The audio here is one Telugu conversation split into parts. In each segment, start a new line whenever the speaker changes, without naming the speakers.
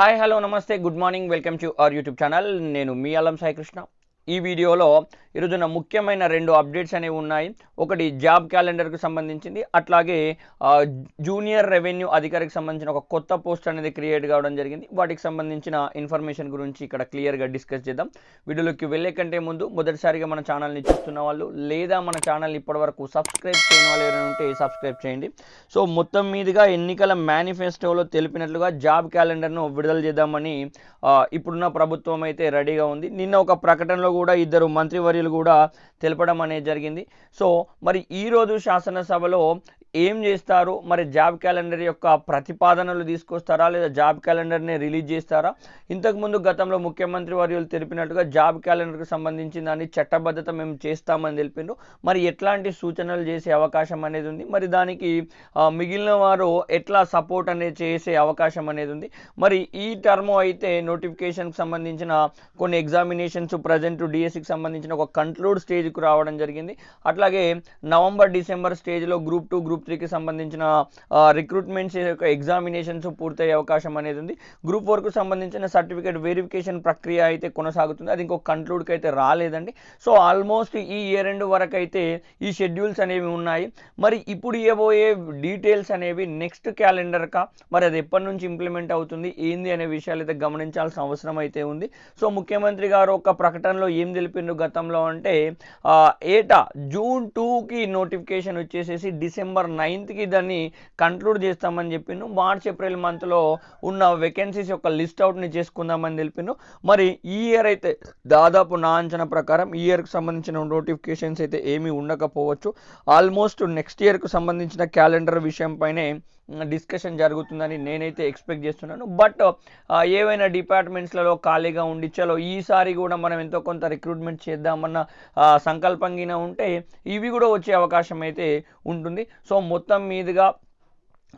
హాయ్ హలో నమస్తే good morning welcome to our YouTube channel. నేను మీ అల్లం సాయి కృష్ణ. ఈ వీడియోలో ఈరోజున ముఖ్యమైన రెండు అప్డేట్స్ అనేవి ఉన్నాయి. ఒకటి జాబ్ క్యాలెండర్కి సంబంధించింది, అట్లాగే జూనియర్ రెవెన్యూ అధికారికి సంబంధించిన ఒక కొత్త పోస్ట్ అనేది క్రియేట్ కావడం జరిగింది. వాటికి సంబంధించిన ఇన్ఫర్మేషన్ గురించి ఇక్కడ క్లియర్గా డిస్కస్ చేద్దాం. వీడియోలోకి వెళ్ళే కంటే ముందు మొదటిసారిగా మన ఛానల్ని చూస్తున్న వాళ్ళు లేదా మన ఛానల్ని ఇప్పటివరకు సబ్స్క్రైబ్ చేయని వాళ్ళు ఎవరైనా ఉంటే సబ్స్క్రైబ్ చేయండి. సో మొత్తం మీదుగా ఎన్నికల మేనిఫెస్టోలో తెలిపినట్లుగా జాబ్ క్యాలెండర్ను విడుదల చేద్దామని ఇప్పుడున్న ప్రభుత్వం అయితే రెడీగా ఉంది. నిన్న ఒక ప్రకటనలో కూడా ఇద్దరు మంత్రివర్యులు కూడా తెలపడం అనేది జరిగింది. సో మరి ఈరోజు శాసనసభలో ఏం చేస్తారు, మరి జాబ్ క్యాలెండర్ యొక్క ప్రతిపాదనలు తీసుకొస్తారా లేదా జాబ్ క్యాలెండర్ని రిలీజ్ చేస్తారా? ఇంతకుముందు గతంలో ముఖ్యమంత్రి వర్యులు తెలిపినట్టుగా జాబ్ క్యాలెండర్కి సంబంధించిన దాన్ని చట్టబద్ధత మేము చేస్తామని తెలిపిండ్రు. మరి ఎట్లాంటి సూచనలు చేసే అవకాశం అనేది ఉంది, మరి దానికి మిగిలిన వారు ఎట్లా సపోర్ట్ అనేది చేసే అవకాశం అనేది ఉంది. మరి ఈ టర్మ్ అయితే నోటిఫికేషన్కి సంబంధించిన కొన్ని ఎగ్జామినేషన్స్ ప్రజెంట్ డిఎస్సికి సంబంధించిన ఒక కంక్లూడ్ స్టేజ్కి రావడం జరిగింది. అట్లాగే నవంబర్ డిసెంబర్ స్టేజ్లో గ్రూప్ 2 గ్రూప్ 3కి సంబంధించిన రిక్రూట్మెంట్స్ యొక్క ఎగ్జామినేషన్స్ పూర్తయ్యే అవకాశం అనేది ఉంది. గ్రూప్ 4కు సంబంధించిన సర్టిఫికేట్ వెరిఫికేషన్ ప్రక్రియ అయితే కొనసాగుతుంది. అది ఇంకొక కంక్లూడ్కి అయితే రాలేదండి. సో ఆల్మోస్ట్ ఈ ఇయర్ ఎండ్ వరకు అయితే ఈ షెడ్యూల్స్ అనేవి ఉన్నాయి. మరి ఇప్పుడు ఇవ్వబోయే డీటెయిల్స్ అనేవి నెక్స్ట్ క్యాలెండర్కా, మరి అది ఎప్పటి నుంచి ఇంప్లిమెంట్ అవుతుంది ఏంది అనే విషయాలు అయితే గమనించాల్సిన అవసరం అయితే ఉంది. సో ముఖ్యమంత్రి గారు ఒక ప్రకటనలో ఏం తెలిపిండ్రు గతంలో అంటే ఏటా జూన్ 2కి నోటిఫికేషన్ వచ్చేసేసి డిసెంబర్ 9కి దాన్ని కంక్లూడ్ చేస్తామని చెప్పిండు. మార్చ్ ఏప్రిల్ మంత్లో ఉన్న వేకెన్సీస్ యొక్క లిస్ట్ అవుట్ని చేసుకుందామని తెలిపిండు. మరి ఈ ఇయర్ అయితే దాదాపు నా అంచనా ప్రకారం ఈ ఇయర్కి సంబంధించిన నోటిఫికేషన్స్ అయితే ఏమీ ఉండకపోవచ్చు. ఆల్మోస్ట్ నెక్స్ట్ ఇయర్కు సంబంధించిన క్యాలెండర్ విషయంపైనే డిస్కషన్ జరుగుతుందని నేనైతే ఎక్స్పెక్ట్ చేస్తున్నాను. బట్ ఏవైనా డిపార్ట్మెంట్స్లలో ఖాళీగా ఉండి చలో ఈసారి కూడా మనం ఎంతో కొంత రిక్రూట్మెంట్ చేద్దామన్న సంకల్పంగా ఉంటే ఇవి కూడా వచ్చే అవకాశం అయితే ఉంటుంది. సో మొత్తం మీదుగా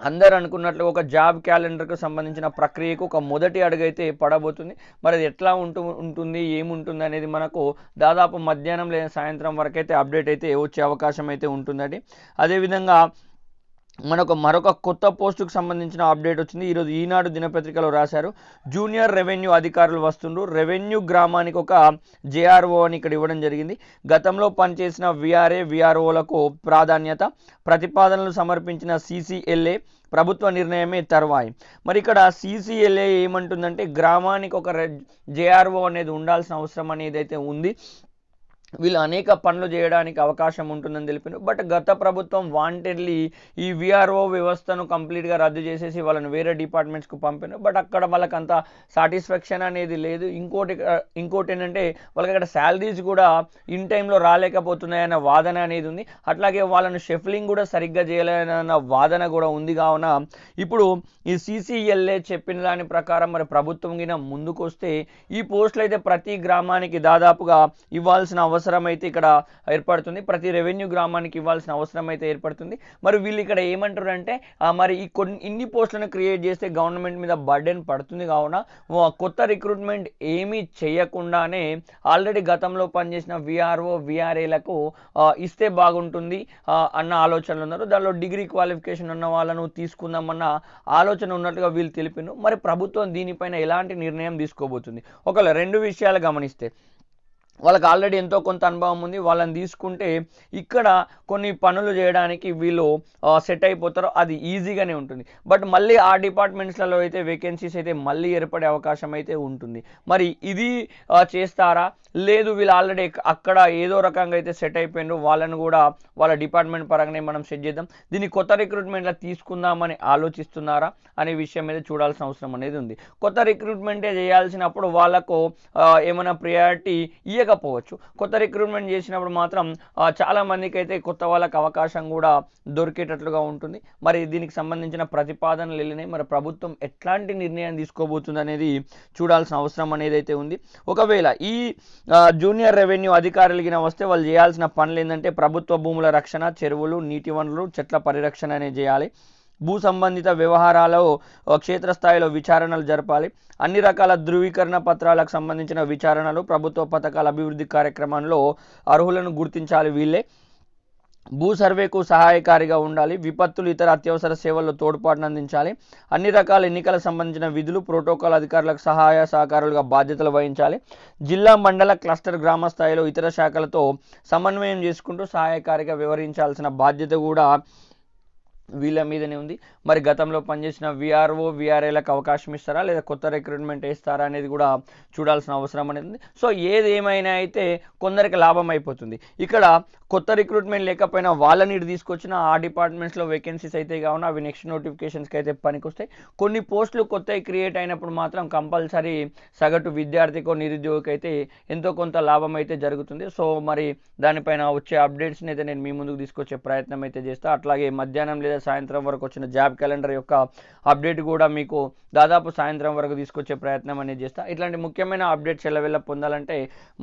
అందరు అనుకున్నట్లు ఒక జాబ్ క్యాలెండర్కు సంబంధించిన ప్రక్రియకు ఒక మొదటి అడుగు అయితే పడబోతుంది. మరి అది ఎట్లా ఉంటుంది ఏముంటుంది అనేది మనకు దాదాపు మధ్యాహ్నం లేదా సాయంత్రం వరకు అయితే అప్డేట్ అయితే వచ్చే అవకాశం అయితే ఉంటుందండి. అదేవిధంగా మనకు మరొక కొత్త పోస్టుకు సంబంధించిన అప్డేట్ వచ్చింది. ఈరోజు ఈనాడు దినపత్రికలో రాశారు, జూనియర్ రెవెన్యూ అధికారులు వస్తుండ్రు, రెవెన్యూ గ్రామానికి ఒక జేఆర్ఓ అని ఇక్కడ ఇవ్వడం జరిగింది. గతంలో పనిచేసిన విఆర్ఓలకు ప్రాధాన్యత, ప్రతిపాదనలు సమర్పించిన సిసిఎల్ఏ ప్రభుత్వ నిర్ణయమే తర్వాయి. మరి ఇక్కడ సిసిఎల్ఏ ఏమంటుందంటే గ్రామానికి ఒక జేఆర్ఓ అనేది ఉండాల్సిన అవసరం అనేది అయితే ఉంది. వీళ్ళు అనేక పనులు చేయడానికి అవకాశం ఉంటుందని తెలిపారు. బట్ గత ప్రభుత్వం వాంటెడ్లీ ఈ విఆర్ఓ వ్యవస్థను కంప్లీట్గా రద్దు చేసేసి వాళ్ళని వేరే డిపార్ట్మెంట్స్కు పంపారు. బట్ అక్కడ వాళ్ళకి అంత సాటిస్ఫాక్షన్ అనేది లేదు. ఇంకోటి ఏంటంటే వాళ్ళకి అక్కడ శాలరీస్ కూడా ఇన్ టైంలో రాలేకపోతున్నాయన్న వాదన అనేది ఉంది. అట్లాగే వాళ్ళను షెఫ్లింగ్ కూడా సరిగ్గా చేయలేదన్న వాదన కూడా ఉంది. కావున ఇప్పుడు ఈ సిసిఎల్ఏ చెప్పిన దాని ప్రకారం మరి ప్రభుత్వం కింద ముందుకు వస్తే ఈ పోస్టులు అయితే ప్రతి గ్రామానికి దాదాపుగా ఇవ్వాల్సిన అవసరం అయితే ఇక్కడ ఏర్పడుతుంది. ప్రతి రెవెన్యూ గ్రామానికి ఇవ్వాల్సిన అవసరం అయితే ఏర్పడుతుంది. మరి వీళ్ళు ఇక్కడ ఏమంటారు అంటే మరి ఈ ఇన్ని పోస్టులను క్రియేట్ చేస్తే గవర్నమెంట్ మీద బర్డెన్ పడుతుంది. కావున కొత్త రిక్రూట్మెంట్ ఏమీ చేయకుండానే ఆల్రెడీ గతంలో పనిచేసిన విఆర్ఓ విఆర్ఏలకు ఇస్తే బాగుంటుంది అన్న ఆలోచనలు ఉన్నారు. దానిలో డిగ్రీ క్వాలిఫికేషన్ ఉన్న వాళ్ళను తీసుకుందామన్న ఆలోచన ఉన్నట్లుగా వీళ్ళు తెలిపారు. మరి ప్రభుత్వం దీనిపైన ఎలాంటి నిర్ణయం తీసుకోబోతుంది? ఒకవేళ రెండు విషయాలు గమనిస్తే, వాళ్ళకి ఆల్రెడీ ఎంతో కొంత అనుభవం ఉంది, వాళ్ళని తీసుకుంటే ఇక్కడ కొన్ని పనులు చేయడానికి వీళ్ళు సెట్ అయిపోతారు, అది ఈజీగానే ఉంటుంది. బట్ మళ్ళీ ఆ డిపార్ట్మెంట్స్లలో అయితే వేకెన్సీస్ అయితే మళ్ళీ ఏర్పడే అవకాశం అయితే ఉంటుంది. మరి ఇది చేస్తారా? లేదు వీళ్ళు ఆల్రెడీ అక్కడ ఏదో రకంగా అయితే సెట్ అయిపోయినారు, వాళ్ళని కూడా వాళ్ళ డిపార్ట్మెంట్ పరంగానే మనం సెట్ చేద్దాం, దీన్ని కొత్త రిక్రూట్మెంట్లో తీసుకుందామని ఆలోచిస్తున్నారా అనే విషయం మీద చూడాల్సిన అవసరం అనేది ఉంది. కొత్త రిక్రూట్మెంటే చేయాల్సినప్పుడు వాళ్ళకు ఏమైనా ప్రియారిటీ ఇవ్వకపోవచ్చు. కొత్త రిక్రూట్మెంట్ చేసినప్పుడు మాత్రం చాలా మందికి అయితే కొత్త వాళ్ళకి అవకాశం కూడా దొరికేటట్లుగా ఉంటుంది. మరి దీనికి సంబంధించిన ప్రతిపాదనలు వెళ్ళినాయి. మరి ప్రభుత్వం ఎట్లాంటి నిర్ణయం తీసుకోబోతుంది అనేది చూడాల్సిన అవసరం అనేది అయితే ఉంది. ఒకవేళ ఈ జూనియర్ రెవెన్యూ అధికారులకి వస్తే వాళ్ళు చేయాల్సిన పనులు ఏంటంటే ప్రభుత్వ భూముల రక్షణ, చెరువులు, నీటి వనరులు, చెట్ల పరిరక్షణ అనేది చేయాలి. భూ సంబంధిత వ్యవహారాలు క్షేత్రస్థాయిలో విచారణలు జరపాలి. అన్ని రకాల ధృవీకరణ పత్రాలకు సంబంధించిన విచారణలు, ప్రభుత్వ పథకాల అభివృద్ధి కార్యక్రమంలో అర్హులను గుర్తించాలి వీళ్ళే. భూ సర్వేకు సహాయకారిగా ఉండాలి, విపత్తులు ఇతర అత్యవసర సేవల్లో తోడ్పాటును అందించాలి, అన్ని రకాల ఎన్నికలకు సంబంధించిన విధులు ప్రోటోకాల్ అధికారులకు సహాయ సహకారులుగా బాధ్యతలు వహించాలి, జిల్లా మండల క్లస్టర్ గ్రామ స్థాయిలో ఇతర శాఖలతో సమన్వయం చేసుకుంటూ సహాయకారిగా వ్యవహరించాల్సిన బాధ్యత కూడా వీళ్ళ మీదనే ఉంది. మరి గతంలో పనిచేసిన విఆర్ఓ విఆర్ఏలకు అవకాశం ఇస్తారా లేదా కొత్త రిక్రూట్మెంట్ వేస్తారా అనేది కూడా చూడాల్సిన అవసరం అనేది ఉంది. సో ఏది ఏమైనా అయితే కొందరికి లాభం అయిపోతుంది. ఇక్కడ కొత్త రిక్రూట్మెంట్ లేకపోయినా వాళ్ళని ఇటు తీసుకొచ్చిన ఆ డిపార్ట్మెంట్స్లో వేకెన్సీస్ అయితే కావున అవి నెక్స్ట్ నోటిఫికేషన్స్కి అయితే పనికొస్తాయి. కొన్ని పోస్టులు కొత్తవి క్రియేట్ అయినప్పుడు మాత్రం కంపల్సరీ సగటు విద్యార్థికో నిరుద్యోగికి అయితే ఎంతో కొంత లాభం అయితే జరుగుతుంది. సో మరి దానిపైన వచ్చే అప్డేట్స్ని అయితే నేను మీ ముందుకు తీసుకొచ్చే ప్రయత్నం అయితే చేస్తా. అట్లాగే మధ్యాహ్నం లేదా సాయంత్రం వరకు వచ్చిన జాబ్ క్యాలెండర్ యొక్క అప్డేట్ కూడా మీకు దాదాపు సాయంత్రం వరకు తీసుకొచ్చే ప్రయత్నం అనేది చేస్తా. ఇట్లాంటి ముఖ్యమైన అప్డేట్స్ ఎలా పొందాలంటే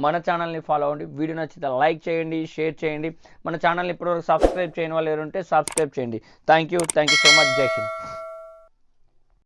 మన ఛానల్ని ఫాలో అవ్వండి. వీడియో నచ్చితే లైక్ చేయండి, షేర్ చేయండి. మన ఛానల్ని ఇప్పటివరకు సబ్స్క్రైబ్ చేయని వాళ్ళు ఎవరు ఉంటే సబ్స్క్రైబ్ చేయండి. Thank you so much. జై హింద్.